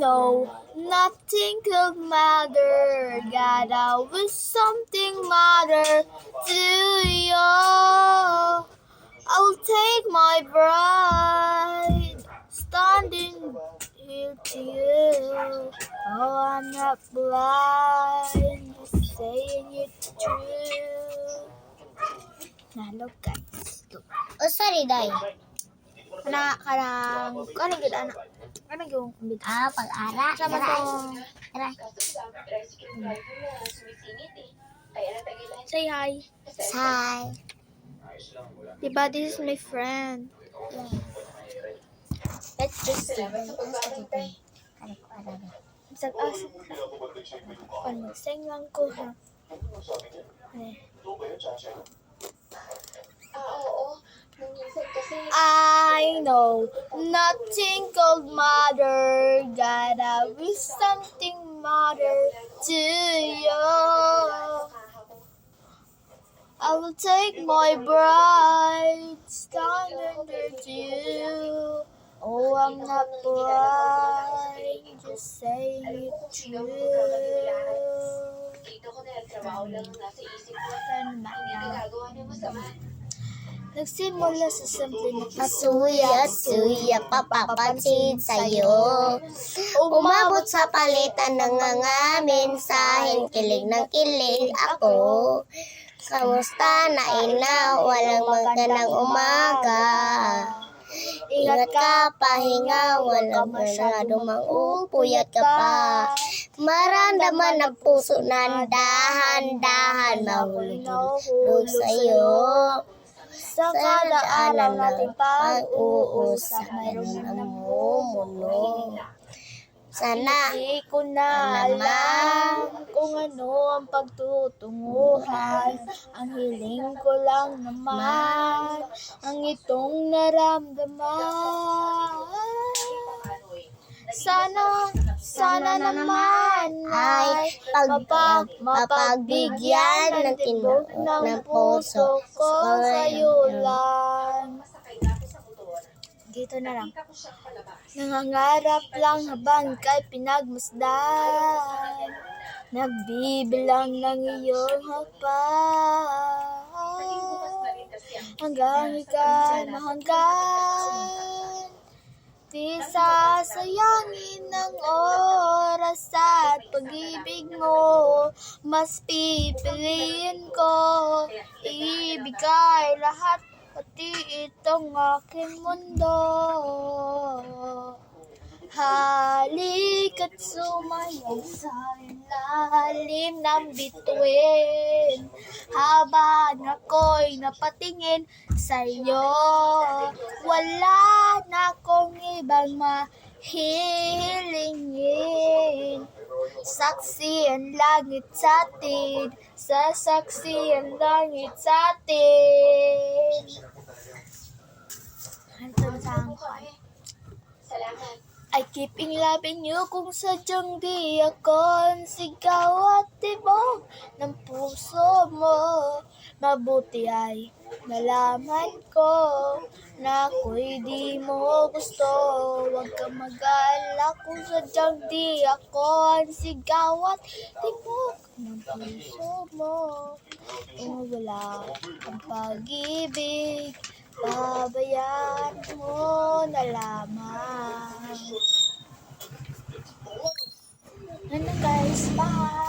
know nothing could matter. Gotta wish something matter to you. I'll take my bride, standing here to you. Oh, I'm not blind, just saying it true. Nalo guys. O sorry, day. Kanang gud anak. Kanang yung kumbit. Pag-ara. Sama tong Tara. say hi. Hi. Diba, this is my friend. Let's just see. Ano ko alam. Sag-asok na. Mag-sing lang ko ha. I know nothing could matter. Gotta wish something matter to you. I will take my bride, standing there to you. Oh, I'm not blind, just saying it true. Nagsimula sa simple na Asuya, papapansin sa'yo. Umabot sa palitan ng ngamin, sahing kilig ng kilig ako. Kamusta na ina, walang magandang umaga. Ingat ka, pahinga, walang masyadong maupuyat ka pa. Maramdaman ng puso na dahan-dahan mahulog sa'yo. sa kada araw nating pag-uusap, mayroon na namumuno. Sana Hindi ko na alam kung ano ang pagtutunguhan. Ang hiling ko lang naman ang itong naramdaman. Sana naman ay mapagbigyan ng tibok ng puso ko sa'yo lang. Dito na lang. Nangangarap lang habang kay pinagmasdan. Nagbibilang ng iyong hapag. Hanggang ika'y mahanggan. Di sasayangin ng oras at pag-ibig mo. Mas pipiliin ko ibigay lahat, pati itong aking mundo. Halika't sumayaw sa ilalim ng bituin, habang ako'y napatingin sa'yo. Wala na akong ibang mahihilingin. Saksi ang langit sa atin, sasaksi ang langit sa atin. Hantong sa angkon. I keep in loving you kung sadyang di ako sigaw at tibok ng puso mo. Mabuti ay nalaman ko na ako'y di mo gusto. Huwag kang mag-alala kung sadyang di ako sigaw at tibok ng puso mo. Kung wala ang pag-ibig, babayaan mo na lamang. Ano guys, bye!